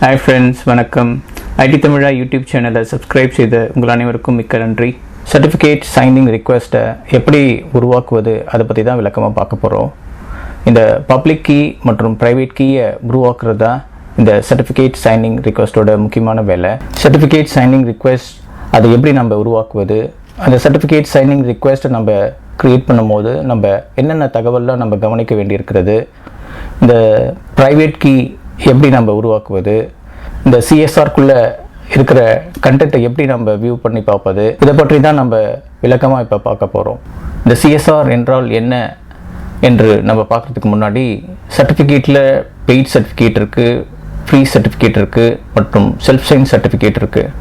Hi friends, வணக்கம். ID தமிழா YouTube சேனலை subscribe செய்த உங்கள் அனைவருக்கும் மிக்க நன்றி. சர்டிஃபிகேட் சைனிங் ரிக்வெஸ்ட்டை எப்படி உருவாக்குவது அதை பற்றி தான் விளக்கமாக பார்க்க போகிறோம். இந்த பப்ளிக் கீ மற்றும் ப்ரைவேட் கீயை உருவாக்குறது தான் இந்த சர்டிஃபிகேட் சைனிங் ரிக்வெஸ்ட்டோட முக்கியமான வேலை. சர்டிஃபிகேட் சைனிங் ரிக்வெஸ்ட் அதை எப்படி நம்ம உருவாக்குவது, அந்த சர்டிஃபிகேட் சைனிங் ரிக்வெஸ்ட்டை நம்ம க்ரியேட் பண்ணும்போது நம்ம என்னென்ன தகவல்லாம் நம்ம கவனிக்க வேண்டியிருக்கிறது, இந்த ப்ரைவேட் கீ எப்படி நம்ம உருவாக்குவது, இந்த சிஎஸ்ஆர்க்குள்ளே இருக்கிற கண்டென்ட்டை எப்படி நம்ம வியூ பண்ணி பார்ப்பது, இதை பற்றி தான் நம்ம விளக்கமாக இப்போ பார்க்க போகிறோம். இந்த சிஎஸ்ஆர் என்றால் என்ன என்று நம்ம பார்க்குறதுக்கு முன்னாடி சர்டிஃபிகேட்டில் பெய்ட் சர்டிஃபிகேட் இருக்குது, ஃப்ரீ சர்டிஃபிகேட் இருக்குது மற்றும் செல்ஃப் சைன் சர்டிஃபிகேட் இருக்குது.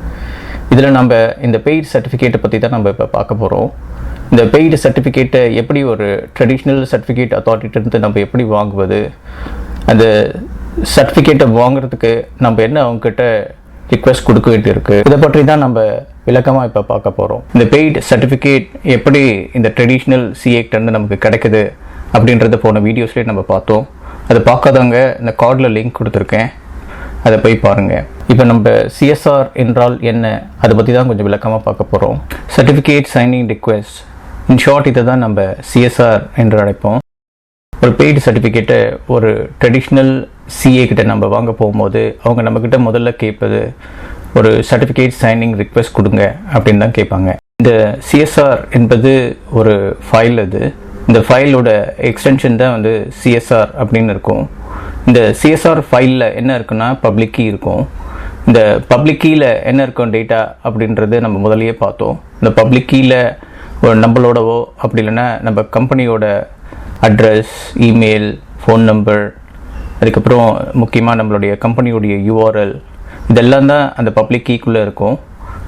இதில் நம்ம இந்த பெய்ட் சர்டிஃபிகேட்டை பற்றி தான் நம்ம இப்போ பார்க்க போகிறோம். இந்த பெய்டு சர்டிஃபிகேட்டை எப்படி ஒரு ட்ரெடிஷ்னல் சர்டிஃபிகேட் அத்தாரிட்டிருந்து நம்ம எப்படி வாங்குவது, அந்த சர்டிஃபிகேட்டை வாங்குறதுக்கு நம்ம என்ன அவங்ககிட்ட ரிக்வெஸ்ட் கொடுக்க வேண்டியிருக்கு, இதை பற்றி தான் நம்ம விளக்கமாக இப்போ பார்க்க போகிறோம். இந்த பெய்டு சர்டிஃபிகேட் எப்படி இந்த ட்ரெடிஷ்னல் சிஏக்கிட்டேருந்து நமக்கு கிடைக்குது அப்படின்றத போன வீடியோஸ்லேயே நம்ம பார்த்தோம். அதை பார்க்காதவங்க இந்த கார்டில் லிங்க் கொடுத்துருக்கேன், அதை போய் பாருங்கள். இப்போ நம்ம சிஎஸ்ஆர் என்றால் என்ன அதை பற்றி தான் கொஞ்சம் விளக்கமாக பார்க்க போகிறோம். Certificate signing request, in short இதை தான் நம்ம சிஎஸ்ஆர் என்று அழைப்போம். ஒரு பெய்டு சர்டிஃபிகேட்டை ஒரு ட்ரெடிஷ்னல் சிஏ கிட்ட நம்ம வாங்க போகும்போது அவங்க நம்மக்கிட்ட முதல்ல கேட்பது ஒரு சர்டிஃபிகேட் சைனிங் ரிக்வெஸ்ட் கொடுங்க அப்படின்னு தான் கேட்பாங்க. இந்த சிஎஸ்ஆர் என்பது ஒரு ஃபைல், அது இந்த ஃபைலோட எக்ஸ்டென்ஷன் தான் வந்து சிஎஸ்ஆர் அப்படின்னு இருக்கும். இந்த சிஎஸ்ஆர் ஃபைலில் என்ன இருக்குன்னா பப்ளிக் கீ இருக்கும். இந்த பப்ளிக் கீயில் என்ன இருக்கும் டேட்டா அப்படின்றது நம்ம முதலையே பார்த்தோம். இந்த பப்ளிக் கீயில் ஒரு நம்மளோடவோ அப்படி இல்லைன்னா நம்ம கம்பெனியோட அட்ரஸ், இமெயில், ஃபோன் நம்பர், அதுக்கப்புறம் முக்கியமாக நம்மளுடைய கம்பெனியோடைய யூஆர்எல், இதெல்லாம் தான் அந்த பப்ளிக் கீக்குள்ளே இருக்கும்.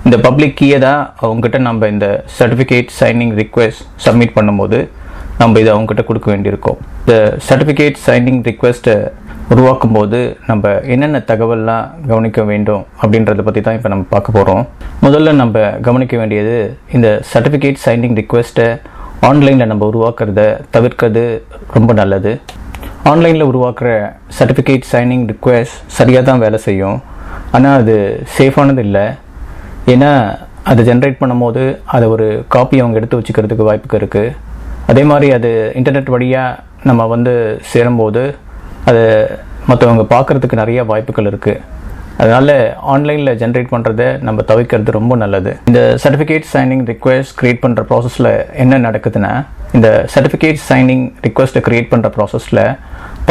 இந்த பப்ளிக் கீயை தான் அவங்ககிட்ட நம்ம இந்த சர்டிஃபிகேட் சைனிங் ரிக்வெஸ்ட் சப்மிட் பண்ணும்போது நம்ம இதை அவங்ககிட்ட கொடுக்க வேண்டியிருக்கோம். இந்த சர்டிஃபிகேட் சைனிங் ரிக்வெஸ்ட்டை உருவாக்கும் போது நம்ம என்னென்ன தகவல்லாம் கவனிக்க வேண்டும் அப்படின்றத பற்றி தான் இப்போ நம்ம பார்க்க போகிறோம். முதல்ல நம்ம கவனிக்க வேண்டியது, இந்த சர்டிஃபிகேட் சைனிங் ரிக்வெஸ்ட்டை ஆன்லைனில் நம்ம உருவாக்குறத தவிர்க்கிறது ரொம்ப நல்லது. ஆன்லைனில் உருவாக்குற சர்டிஃபிகேட் சைனிங் ரிக்வெஸ்ட் சரியாக தான் வேலை செய்யும், ஆனால் அது சேஃபானது இல்லை. ஏன்னா அதை ஜென்ரேட் பண்ணும்போது அதை ஒரு காப்பி அவங்க எடுத்து வச்சுக்கிறதுக்கு வாய்ப்பு இருக்குது. அதே மாதிரி அது இன்டர்நெட் வழியாக நம்ம சேரும்போது அதை மற்றவங்க பார்க்குறதுக்கு நிறைய வாய்ப்புகள் இருக்குது. அதனால் ஆன்லைனில் ஜென்ரேட் பண்ணுறதை நம்ம தவிர்க்கிறது ரொம்ப நல்லது. இந்த சர்டிஃபிகேட் சைனிங் ரிக்வெஸ்ட் க்ரியேட் பண்ணுற ப்ராசஸில் என்ன நடக்குதுன்னா, இந்த சர்டிஃபிகேட் சைனிங் ரிக்வெஸ்ட்டை க்ரியேட் பண்ணுற ப்ராசஸில்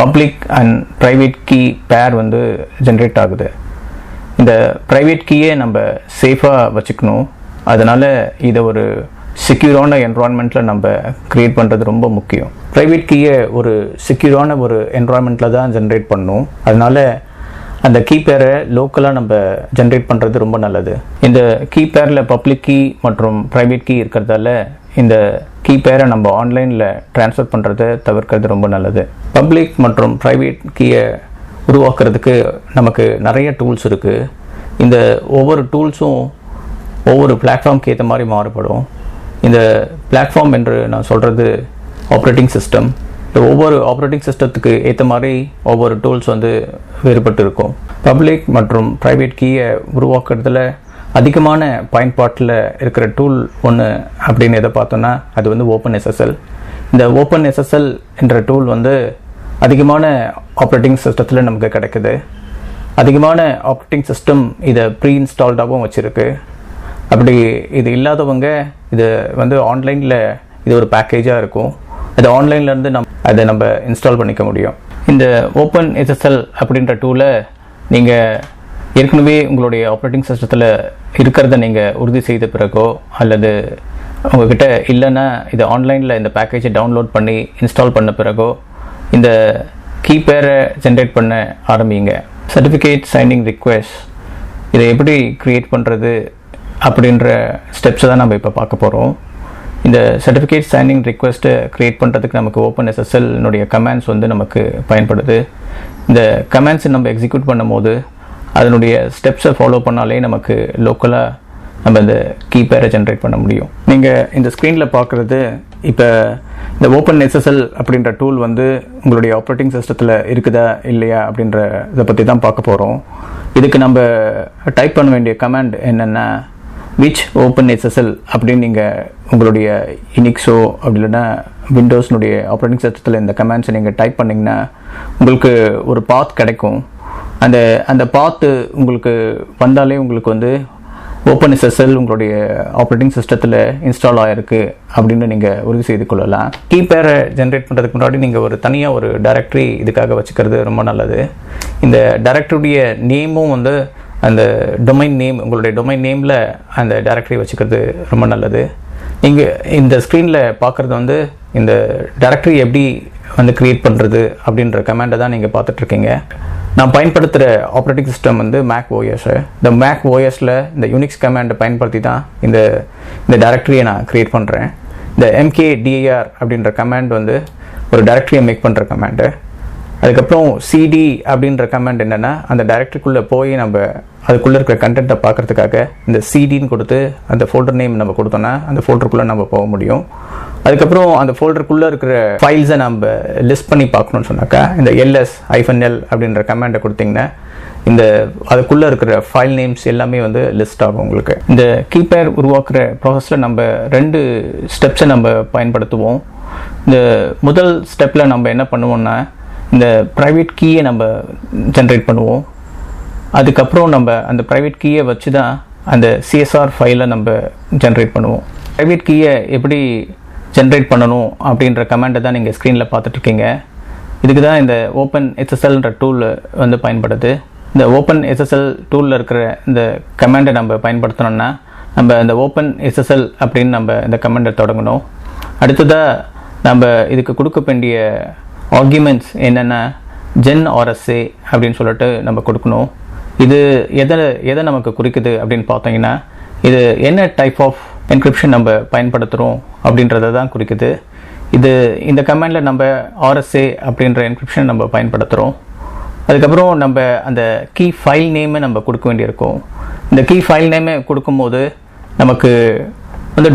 பப்ளிக் அண்ட் ப்ரைவேட் கீ பேர் ஜென்ரேட் ஆகுது. இந்த ப்ரைவேட் கீயே நம்ம சேஃபாக வச்சுக்கணும். அதனால் இதை ஒரு செக்யூரான என்வரான்மெண்ட்டில் நம்ம க்ரியேட் பண்ணுறது ரொம்ப முக்கியம். ப்ரைவேட் கீயை ஒரு செக்யூரான ஒரு என்வரான்மெண்ட்டில் தான் ஜென்ரேட் பண்ணணும். அதனால் அந்த கீ பேரை லோக்கலாக நம்ம ஜென்ரேட் பண்ணுறது ரொம்ப நல்லது. இந்த கீ பேரில் பப்ளிக் கீ மற்றும் ப்ரைவேட் கீ இருக்கிறதால இந்த கீ பேரை நம்ம ஆன்லைனில் ட்ரான்ஸ்ஃபர் பண்ணுறதை தவிர்க்கிறது ரொம்ப நல்லது. பப்ளிக் மற்றும் ப்ரைவேட் கீயை உருவாக்குறதுக்கு நமக்கு நிறைய டூல்ஸ் இருக்குது. இந்த ஒவ்வொரு டூல்ஸும் ஒவ்வொரு பிளாட்ஃபார்முக்கு ஏற்ற மாதிரி மாறுபடும். இந்த பிளாட்ஃபார்ம் என்று நான் சொல்கிறது ஆப்ரேட்டிங் சிஸ்டம். ஒவ்வொரு ஆப்ரேட்டிங் சிஸ்டத்துக்கு ஏற்ற மாதிரி ஒவ்வொரு டூல்ஸ் வேறுபட்டு இருக்கும். பப்ளிக் மற்றும் ப்ரைவேட் கீயை உருவாக்குறதுல அதிகமான பயன்பாட்டில் இருக்கிற டூல் ஒன்று அப்படின்னு எதை பார்த்தோன்னா அது openSSL. இந்த openSSL என்ற டூல் அதிகமான ஆப்ரேட்டிங் சிஸ்டத்தில் நமக்கு கிடைக்குது. அதிகமான ஆப்ரேட்டிங் சிஸ்டம் இதை ப்ரீ இன்ஸ்டால்டாகவும் வச்சுருக்கு. அப்படி இது இல்லாதவங்க இது ஆன்லைனில் இது ஒரு பேக்கேஜாக இருக்கும். அது ஆன்லைன்லேருந்து அதை நம்ம இன்ஸ்டால் பண்ணிக்க முடியும். இந்த openSSL அப்படின்ற டூலை நீங்கள் ஏற்கனவே உங்களுடைய ஆப்ரேட்டிங் சிஸ்டத்தில் இருக்கிறத நீங்கள் உறுதி செய்த பிறகோ அல்லது உங்கள்கிட்ட இல்லைன்னா இது ஆன்லைனில் இந்த பேக்கேஜை டவுன்லோட் பண்ணி இன்ஸ்டால் பண்ண பிறகோ இந்த கீ பேரை ஜென்ரேட் பண்ண ஆரம்பிங்க. சர்டிஃபிகேட் சைனிங் ரிக்வெஸ்ட் இதை எப்படி க்ரியேட் பண்ணுறது அப்படின்ற ஸ்டெப்ஸை தான் நம்ம இப்போ பார்க்க போகிறோம். இந்த சர்டிஃபிகேட் சைனிங் ரிக்வெஸ்ட்டை க்ரியேட் பண்ணுறதுக்கு நமக்கு openSSL கமெண்ட்ஸ் நமக்கு பயன்படுது. இந்த கமெண்ட்ஸை நம்ம எக்ஸிக்யூட் பண்ணும்போது அதனுடைய ஸ்டெப்ஸை ஃபாலோ பண்ணாலே நமக்கு லோக்கலாக நம்ம இந்த கீ பேரை ஜென்ரேட் பண்ண முடியும். நீங்கள் இந்த ஸ்க்ரீனில் பார்க்குறது இப்போ இந்த openSSL அப்படின்ற டூல் உங்களுடைய ஆப்ரேட்டிங் சிஸ்டத்தில் இருக்குதா இல்லையா அப்படின்ற இதை பற்றி தான் பார்க்க போகிறோம். இதுக்கு நம்ம டைப் பண்ண வேண்டிய கமாண்ட் என்னென்னா which openSSL அப்படின்னு நீங்கள் உங்களுடைய யூனிக்ஸோ அப்படி இல்லைன்னா விண்டோஸ்னுடைய ஆப்ரேட்டிங் சிஸ்டத்தில் இந்த கமாண்ட்ஸை நீங்கள் டைப் பண்ணிங்கன்னா உங்களுக்கு ஒரு பாத் கிடைக்கும். அந்த பாத்து உங்களுக்கு வந்தாலே உங்களுக்கு வந்து openSSL உங்களுடைய ஆப்ரேட்டிங் சிஸ்டத்தில் இன்ஸ்டால் ஆகிருக்கு அப்படின்னு நீங்கள் உறுதி செய்து கொள்ளலாம். கீபேரை ஜென்ரேட் பண்ணுறதுக்கு முன்னாடி நீங்கள் தனியாக ஒரு டைரக்டரி இதுக்காக வச்சுக்கிறது ரொம்ப நல்லது. இந்த டைரக்டரியுடைய நேமும் வந்து அந்த டொமைன் நேம், உங்களுடைய டொமைன் நேமில் அந்த டைரக்டரி வச்சுக்கிறது ரொம்ப நல்லது. நீங்கள் இந்த ஸ்க்ரீனில் பார்க்குறது வந்து இந்த டைரக்டரி எப்படி வந்து க்ரியேட் பண்ணுறது அப்படின்ற கமாண்டை தான் நீங்கள் பார்த்துட்ருக்கீங்க. நான் பயன்படுத்துகிற ஆப்ரேட்டிங் சிஸ்டம் வந்து மேக் ஓஎஸ். இந்த மேக் ஓஎஸில் இந்த யூனிக்ஸ் கமாண்டை பயன்படுத்தி தான் இந்த டைரக்டரியை நான் க்ரியேட் பண்ணுறேன். இந்த mkdir அப்படின்ற கமாண்ட் வந்து ஒரு டைரக்டரியை மேக் பண்ணுற கமாண்டு. அதுக்கப்புறம் cd அப்படின்ற கமாண்ட் என்னென்னா அந்த டைரக்டரிக்குள்ளே போய் நம்ம அதுக்குள்ளே இருக்கிற கண்டென்ட்டை பார்க்குறதுக்காக இந்த cdன்னு கொடுத்து அந்த ஃபோல்டர் நேம் நம்ம கொடுத்தோன்னா அந்த ஃபோல்டருக்குள்ளே நம்ம போக முடியும். அதுக்கப்புறம் அந்த ஃபோல்டருக்குள்ளே இருக்கிற ஃபைல்ஸை நம்ம லிஸ்ட் பண்ணி பார்க்கணுன்னு சொன்னாக்கா இந்த ls-l அப்படின்ற கமாண்டை கொடுத்தீங்கன்னா இந்த அதுக்குள்ளே இருக்கிற ஃபைல் நேம்ஸ் எல்லாமே வந்து லிஸ்ட் ஆகும் உங்களுக்கு. இந்த கீபேர் உருவாக்குற ப்ராசஸில் நம்ம 2 ஸ்டெப்ஸை நம்ம பயன்படுத்துவோம். இந்த முதல் ஸ்டெப்பில் நம்ம என்ன பண்ணுவோம்னா இந்த ப்ரைவேட் கீயை நம்ம ஜென்ரேட் பண்ணுவோம். அதுக்கப்புறம் நம்ம அந்த ப்ரைவேட் கீயை வச்சு தான் அந்த CSR ஃபைலை நம்ம ஜென்ரேட் பண்ணுவோம். ப்ரைவேட் கீயை எப்படி ஜென்ரேட் பண்ணணும் அப்படின்ற கமாண்டை தான் நீங்கள் ஸ்க்ரீனில் பார்த்துட்ருக்கீங்க. இதுக்கு தான் இந்த openSSLன்ற டூல் வந்து பயன்படுது. இந்த openSSL டூலில் இருக்கிற இந்த கமாண்டை நம்ம பயன்படுத்தணும்னா நம்ம இந்த openSSL அப்படின்னு நம்ம இந்த கமாண்டை தொடங்கணும். அடுத்ததாக நம்ம இதுக்கு கொடுக்க வேண்டிய ஆர்குமெண்ட்ஸ் என்னென்னா gen_rsa அப்படின்னு சொல்லிட்டு நம்ம கொடுக்கணும். இது எதை நமக்கு குறிக்குது அப்படின்னு பார்த்தீங்கன்னா இது என்ன டைப் ஆஃப் என்கிரிப்ஷன் நம்ம பயன்படுத்துகிறோம் அப்படின்றத தான் குறிக்குது. இந்த கமாண்டில் நம்ம RSA அப்படின்ற என்கிரிப்ஷன் நம்ம பயன்படுத்துகிறோம். அதுக்கப்புறம் நம்ம அந்த கீ ஃபைல் நேமை நம்ம கொடுக்க வேண்டியிருக்கும். இந்த கீ ஃபைல் நேமை கொடுக்கும்போது நமக்கு வந்து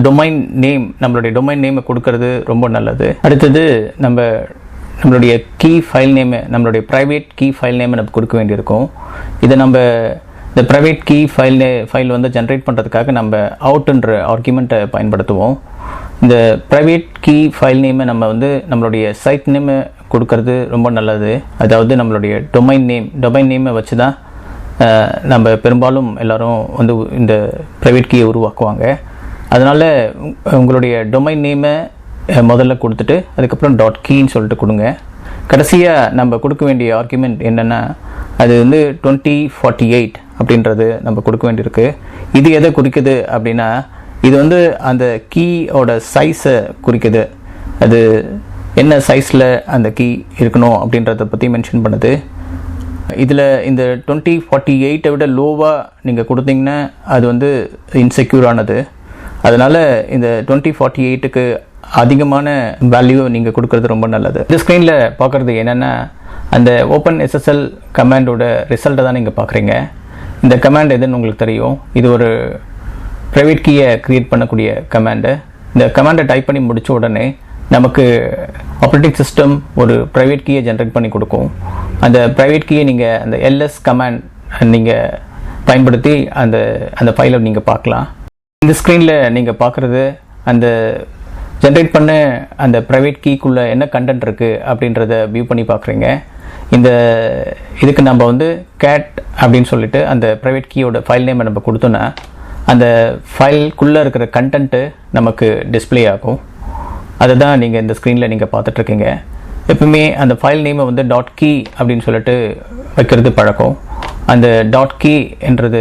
நம்மளுடைய டொமைன் நேமை கொடுக்கறது ரொம்ப நல்லது. அடுத்தது நம்மளுடைய கீ ஃபைல் நேமை, நம்மளுடைய ப்ரைவேட் கீ ஃபைல் நேமை நம்ம கொடுக்க வேண்டியிருக்கும். இதை நம்ம இந்த ப்ரைவேட் கீ ஃபைல் வந்து ஜென்ரேட் பண்ணுறதுக்காக நம்ம அவுட்ன்ற ஆர்குமெண்ட்டை பயன்படுத்துவோம். இந்த ப்ரைவேட் கீ ஃபைல் நேமை நம்ம வந்து நம்மளுடைய சைட் நேமை கொடுக்கறது ரொம்ப நல்லது. அதாவது நம்மளுடைய டொமைன் நேமை வச்சு தான் நம்ம பெரும்பாலும் எல்லோரும் வந்து இந்த ப்ரைவேட் கீயை உருவாக்குவாங்க. அதனால் உங்களுடைய டொமைன் நேமை முதல்ல கொடுத்துட்டு அதுக்கப்புறம் .keyன்னு சொல்லிட்டு கொடுங்க. கடைசியாக நம்ம கொடுக்க வேண்டிய ஆர்குமெண்ட் என்னென்னா அது வந்து 2048 அப்படின்றது நம்ம கொடுக்க வேண்டியிருக்கு. இது எதை குறிக்குது அப்படின்னா இது வந்து அந்த கீயோட சைஸை குறிக்குது. அது என்ன சைஸில் அந்த கீ இருக்கணும் அப்படின்றத பற்றி மென்ஷன் பண்ணுது. இதில் இந்த 2048 விட லோவாக நீங்கள் கொடுத்தீங்கன்னா அது வந்து இன்செக்யூரானது. அதனால் இந்த 2048க்கு அதிகமான வேல்யூ நீங்கள் கொடுக்கறது ரொம்ப நல்லது. இந்த ஸ்க்ரீனில் பார்க்குறது என்னென்னா அந்த openSSL கமாண்டோட ரிசல்ட்டை தான் நீங்கள் பார்க்குறீங்க. இந்த கமாண்ட் எதுன்னு உங்களுக்கு தெரியும். இது ஒரு ப்ரைவேட் கீயை க்ரியேட் பண்ணக்கூடிய கமாண்டு. இந்த கமாண்டை டைப் பண்ணி முடித்த உடனே நமக்கு ஆப்ரேட்டிங் சிஸ்டம் ஒரு ப்ரைவேட் கீயை ஜென்ரேட் பண்ணி கொடுக்கும். அந்த ப்ரைவேட் கீயை நீங்கள் அந்த ls கமாண்ட் நீங்கள் பயன்படுத்தி அந்த ஃபைலை நீங்கள் பார்க்கலாம். இந்த ஸ்க்ரீனில் நீங்கள் பார்க்குறது அந்த ஜென்ரேட் பண்ண அந்த ப்ரைவேட் கீக்குள்ளே என்ன கண்டென்ட் இருக்குது அப்படின்றத வியூ பண்ணி பார்க்குறீங்க. இதுக்கு நம்ம வந்து cat அப்படின்னு சொல்லிட்டு அந்த ப்ரைவேட் கீயோட ஃபைல் நேமை நம்ம கொடுத்தோன்னா அந்த ஃபைல்குள்ளே இருக்கிற கண்டென்ட்டு நமக்கு டிஸ்பிளே ஆகும். அதை தான் நீங்கள் இந்த ஸ்க்ரீனில் நீங்கள் பார்த்துட்ருக்கீங்க. எப்பவுமே அந்த ஃபைல் நேமை வந்து .key அப்படின்னு சொல்லிட்டு வைக்கிறது பழக்கம். அந்த .key என்றது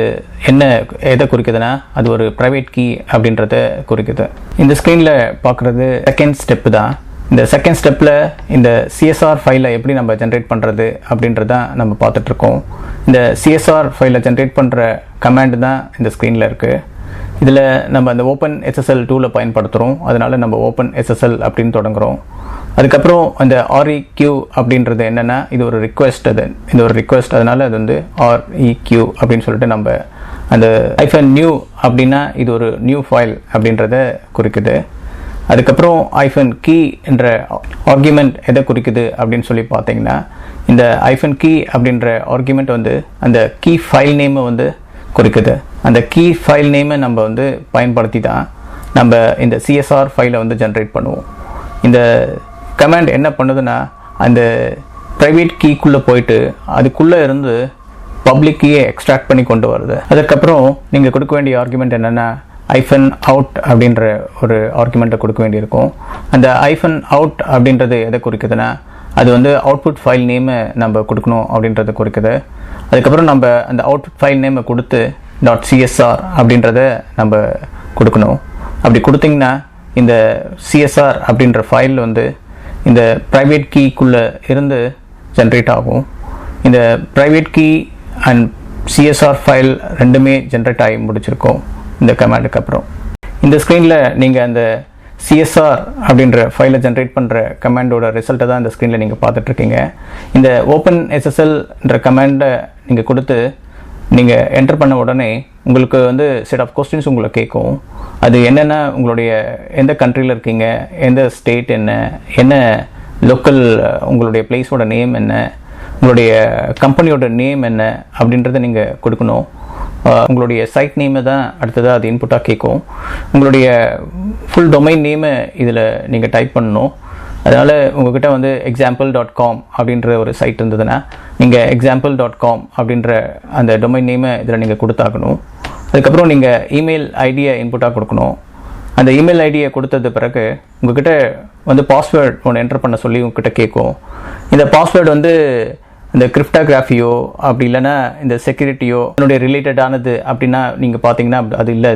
எதை குறிக்குதுன்னா அது ஒரு ப்ரைவேட் கீ அப்படின்றத குறிக்குது. இந்த ஸ்க்ரீனில் பார்க்குறது செகண்ட் ஸ்டெப்பு தான். இந்த செகண்ட் ஸ்டெப்பில் இந்த CSR ஃபைலை எப்படி நம்ம ஜென்ரேட் பண்ணுறது அப்படின்றதான் நம்ம பார்த்துட்ருக்கோம். இந்த CSR ஃபைலை ஜென்ரேட் பண்ணுற கமாண்டு தான் இந்த ஸ்க்ரீனில் இருக்குது. இதில் நம்ம அந்த openSSL டூலை பயன்படுத்துகிறோம். அதனால் நம்ம openSSL அப்படின்னு தொடங்குகிறோம். அதுக்கப்புறம் அந்த REQ அப்படின்றது என்னென்னா இது ஒரு ரிக்வெஸ்ட். இந்த ஒரு ரிக்வெஸ்ட், அதனால் அது வந்து REQ அப்படின்னு சொல்லிட்டு நம்ம அந்த -new அப்படின்னா இது ஒரு நியூ ஃபைல் அப்படின்றத குறிக்குது. அதுக்கப்புறம் -key என்ற ஆர்குமெண்ட் எதை குறிக்குது அப்படின்னு சொல்லி பார்த்தீங்கன்னா இந்த -key அப்படின்ற ஆர்குமெண்ட் வந்து அந்த கீ ஃபைல் நேமை வந்து குறிக்குது. அந்த கீ ஃபைல் நேமை நம்ம வந்து பயன்படுத்தி தான் நம்ம இந்த CSR ஃபைலை வந்து ஜென்ரேட் பண்ணுவோம். இந்த கமாண்ட் என்ன பண்ணுதுன்னா அந்த ப்ரைவேட் கீக்குள்ளே போயிட்டு அதுக்குள்ளே இருந்து பப்ளிக் கீயை எக்ஸ்ட்ராக்ட் பண்ணி கொண்டு வருது. அதுக்கப்புறம் நீங்கள் கொடுக்க வேண்டிய ஆர்குமெண்ட் என்னென்னா -out அப்படின்ற ஒரு ஆர்குமெண்ட்டை கொடுக்க வேண்டியிருக்கும். அந்த -out அப்படின்றது எதை குறிக்குதுன்னா அது வந்து அவுட்புட் ஃபைல் நேமை நம்ம கொடுக்கணும் அப்படின்றத குறிக்குது. அதுக்கப்புறம் நம்ம அந்த அவுட்புட் ஃபைல் நேமை கொடுத்து .csr அப்படின்றத நம்ம கொடுக்கணும். அப்படி கொடுத்தீங்கன்னா இந்த CSR அப்படின்ற ஃபைல் வந்து இந்த ப்ரைவேட் கீக்குள்ளே இருந்து ஜென்ரேட் ஆகும். இந்த private key and CSR file ரெண்டுமே ஜென்ரேட் ஆகி முடிச்சிருக்கோம் இந்த கமாண்டுக்கு அப்புறம். இந்த ஸ்க்ரீனில் நீங்கள் அந்த CSR அப்படின்ற ஃபைலை ஜென்ரேட் பண்ணுற கமாண்டோட ரிசல்ட்டை தான் இந்த ஸ்க்ரீனில் நீங்கள் பார்த்துட்ருக்கீங்க. இந்த openSSLன்ற கமாண்டை நீங்கள் கொடுத்து நீங்கள் என்டர் பண்ண உடனே உங்களுக்கு வந்து செட் ஆஃப் கொஸ்டின்ஸ் உங்களை கேட்கும். அது என்னென்னா உங்களுடைய எந்த கண்ட்ரியில் இருக்கீங்க, எந்த ஸ்டேட் என்ன லோக்கல் உங்களுடைய பிளேஸோட நேம் என்ன, உங்களுடைய கம்பெனியோட நேம் என்ன அப்படின்றத நீங்கள் கொடுக்கணும். உங்களுடைய சைட் நேமை தான் அடுத்ததாக அது இன்புட்டாக கேட்கும். உங்களுடைய ஃபுல் டொமைன் நேமை இதில் நீங்கள் டைப் பண்ணணும். அதனால் உங்கள்கிட்ட வந்து example.com அப்படின்ற ஒரு சைட் இருந்ததுன்னா நீங்கள் example.com அப்படின்ற அந்த டொமைன் நேமை இதில் நீங்கள் கொடுத்தாகணும். அதுக்கப்புறம் நீங்கள் இமெயில் ஐடியை இன்புட்டாக கொடுக்கணும். அந்த இமெயில் ஐடியை கொடுத்தது பிறகு உங்கள்கிட்ட வந்து பாஸ்வேர்டு ஒன்று என்டர் பண்ண சொல்லி உங்ககிட்ட கேட்கும். இந்த பாஸ்வேர்டு வந்து இந்த கிரிப்டோகிராஃபியோ அப்படி இல்லைன்னா இந்த செக்யூரிட்டியோ என்னுடைய ரிலேட்டடானது அப்படின்னா நீங்கள் பார்த்தீங்கன்னா அது இல்லை.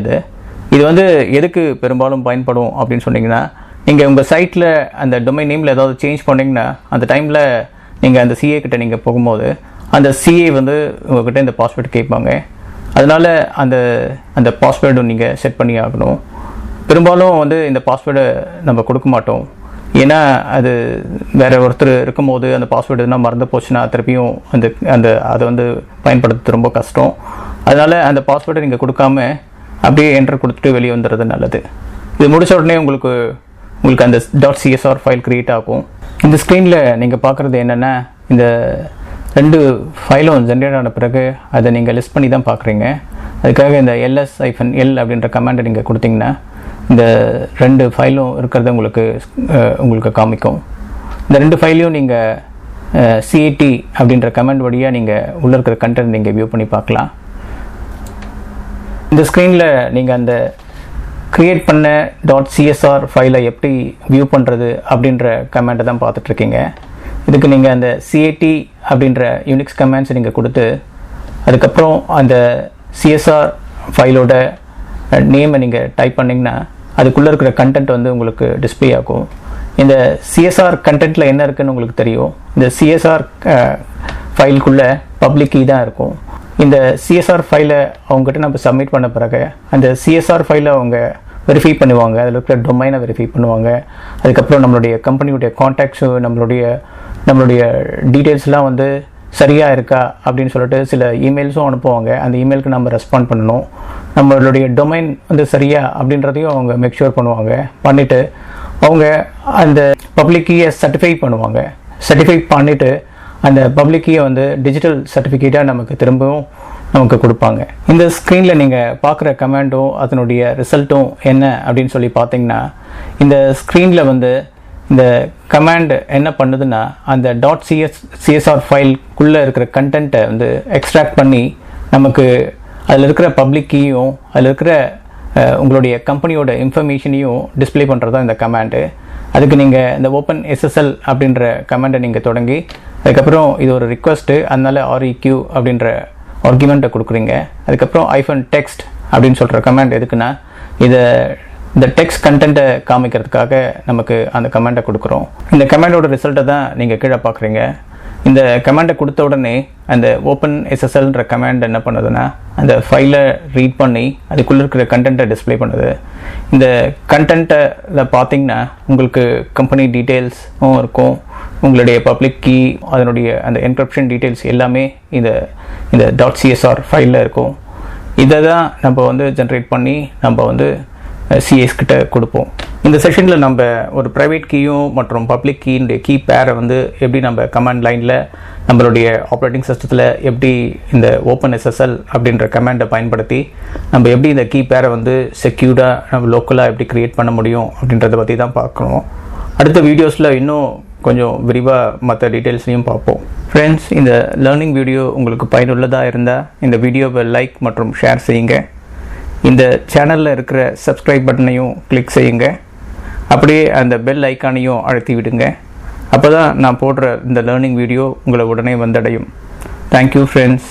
இது வந்து எதுக்கு பெரும்பாலும் பயன்படும் அப்படின்னு சொன்னீங்கன்னா நீங்கள் உங்கள் சைட்டில் அந்த டொமைன் நேமில் ஏதாவது சேஞ்ச் பண்ணிங்கன்னா அந்த டைமில் நீங்கள் அந்த CA கிட்ட நீங்கள் போகும்போது அந்த CA வந்து உங்கள்கிட்ட இந்த பாஸ்வேர்டு கேட்பாங்க. அதனால் அந்த பாஸ்வேர்டு நீங்கள் செட் பண்ணி ஆகணும். பெரும்பாலும் வந்து இந்த பாஸ்வேர்டை நம்ம கொடுக்க மாட்டோம். ஏன்னா அது வேறு ஒருத்தர் இருக்கும்போது அந்த பாஸ்வேர்டு எதுனா மறந்து போச்சுன்னா திருப்பியும் அதை வந்து பயன்படுத்துறது ரொம்ப கஷ்டம். அதனால் அந்த பாஸ்வேர்டை நீங்கள் கொடுக்காம அப்படியே என்டர் கொடுத்துட்டு வெளியே வந்துடுறது நல்லது. இது முடித்த உடனே உங்களுக்கு அந்த .csr ஃபைல் க்ரியேட் ஆகும். இந்த ஸ்க்ரீனில் நீங்கள் பார்க்குறது என்னென்னா இந்த 2 ஃபைலும் ஜென்ரேட் ஆன பிறகு அதை நீங்கள் லிஸ்ட் பண்ணி தான் பார்க்குறீங்க. அதுக்காக இந்த ls-l அப்படின்ற கமாண்டை நீங்கள் கொடுத்தீங்கன்னா இந்த 2 ஃபைலும் இருக்கிறத உங்களுக்கு காமிக்கும். இந்த 2 ஃபைலையும் நீங்கள் CAT அப்படின்ற கமாண்ட் வழியாக நீங்கள் உள்ளே இருக்கிற கண்டென்ட் நீங்கள் வியூ பண்ணி பார்க்கலாம். இந்த ஸ்க்ரீனில் நீங்கள் அந்த க்ரியேட் பண்ண .csr ஃபைலை எப்படி வியூ பண்ணுறது அப்படின்ற கமாண்டை தான் பார்த்துட்ருக்கீங்க. இதுக்கு நீங்கள் அந்த CAT அப்படின்ற யூனிக்ஸ் கமாண்ட்ஸை நீங்கள் கொடுத்து அதுக்கப்புறம் அந்த CSR ஃபைலோட நேமை நீங்கள் டைப் பண்ணிங்கன்னா அதுக்குள்ளே இருக்கிற கண்டென்ட் வந்து உங்களுக்கு டிஸ்பிளே ஆகும். இந்த CSR கண்டென்ட்டில் என்ன இருக்குதுன்னு உங்களுக்கு தெரியும். இந்த CSR ஃபைலுக்குள்ளே பப்ளிக் கீ தான் இருக்கும். இந்த CSR ஃபைலை அவங்ககிட்ட நம்ம சப்மிட் பண்ண பிறகு அந்த CSR ஃபைலை அவங்க வெரிஃபை பண்ணுவாங்க. அதில் இருக்கிற டொமைனை வெரிஃபை பண்ணுவாங்க. அதுக்கப்புறம் நம்மளுடைய கம்பெனியுடைய கான்டாக்ட்ஸு நம்மளுடைய டீட்டெயில்ஸ்லாம் வந்து சரியாக இருக்கா அப்படின்னு சொல்லிட்டு சில இமெயில்ஸும் அனுப்புவாங்க. அந்த இமெயிலுக்கு நம்ம ரெஸ்பாண்ட் பண்ணணும். நம்மளுடைய டொமைன் வந்து சரியா அப்படின்றதையும் அவங்க மேக் ஷூர் பண்ணிவிட்டு அவங்க அந்த பப்ளிக் கீயை சர்டிஃபை பண்ணுவாங்க. சர்டிஃபை பண்ணிவிட்டு அந்த பப்ளிக் கீயை வந்து டிஜிட்டல் சர்டிஃபிகேட்டாக நமக்கு கொடுப்பாங்க. இந்த ஸ்க்ரீனில் நீங்கள் பார்க்குற கமாண்டும் அதனுடைய ரிசல்ட்டும் என்ன அப்படின்னு சொல்லி பார்த்தீங்கன்னா இந்த ஸ்க்ரீனில் வந்து இந்த கமாண்ட் என்ன பண்ணுதுன்னா அந்த .csr ஃபைல்குள்ளே இருக்கிற கண்டென்ட்டை வந்து எக்ஸ்ட்ராக்ட் பண்ணி நமக்கு அதில் இருக்கிற பப்ளிக் கீயும் அதில் இருக்கிற உங்களுடைய கம்பெனியோட இன்ஃபர்மேஷனையும் டிஸ்பிளே பண்ணுறது தான் இந்த கமாண்டு. அதுக்கு நீங்கள் இந்த openSSL அப்படின்ற கமாண்டை நீங்கள் தொடங்கி அதுக்கப்புறம் இது ஒரு ரிக்வெஸ்ட்டு, அதனால REQ அப்படின்ற ஆர்குமெண்ட்டை கொடுக்குறீங்க. அதுக்கப்புறம் -text அப்படின்னு சொல்கிற கமாண்ட் எதுக்குன்னா இந்த டெக்ஸ்ட் கண்டென்ட்டை காமிக்கிறதுக்காக நமக்கு அந்த கமாண்டை கொடுக்குறோம். இந்த கமாண்டோட ரிசல்ட்டை தான் நீங்கள் கீழே பார்க்குறீங்க. இந்த கமாண்டை கொடுத்த உடனே அந்த openSSLன்ற கமாண்ட் என்ன பண்ணுதுன்னா அந்த ஃபைலை ரீட் பண்ணி அதுக்குள்ளே இருக்கிற கண்டென்ட்டை டிஸ்பிளே பண்ணுது. இந்த கண்டென்ட்டில் பார்த்தீங்கன்னா உங்களுக்கு கம்பெனி டீட்டெயில்ஸும் இருக்கும், உங்களுடைய பப்ளிக் கீ, அதனுடைய அந்த என்கிரிப்ஷன் டீட்டெயில்ஸ் எல்லாமே இந்த .csr ஃபைலில் இருக்கும். இதை தான் நம்ம வந்து ஜென்ரேட் பண்ணி நம்ம வந்து CS கிட்ட கொடுப்போம். இந்த செஷனில் நம்ம ஒரு ப்ரைவேட் கீயும் மற்றும் பப்ளிக் கீனுடைய கீ பேரை வந்து எப்படி நம்ம கமாண்ட் லைனில் நம்மளுடைய ஆப்ரேட்டிங் சிஸ்டத்தில் எப்படி இந்த openSSL அப்படின்ற கமாண்டை பயன்படுத்தி நம்ம எப்படி இந்த கீ பேரை வந்து செக்யூர்டாக நம்ம லோக்கலாக எப்படி க்ரியேட் பண்ண முடியும் அப்படின்றத பற்றி தான் பார்க்கணும். அடுத்த வீடியோஸில் இன்னும் கொஞ்சம் விரிவாக மற்ற டீட்டெயில்ஸையும் பார்ப்போம். ஃப்ரெண்ட்ஸ், இந்த லேர்னிங் வீடியோ உங்களுக்கு பயனுள்ளதாக இருந்தால் இந்த வீடியோவை லைக் மற்றும் ஷேர் செய்யுங்க. இந்த சேனலில் இருக்கிற சப்ஸ்கிரைப் பட்டனையும் கிளிக் செய்யுங்க. அப்படியே அந்த பெல் ஐக்கானையும் அழுத்தி விடுங்க. அப்போ தான் நான் போடுற இந்த லேர்னிங் வீடியோ உங்களை உடனே வந்தடையும். Thank you friends.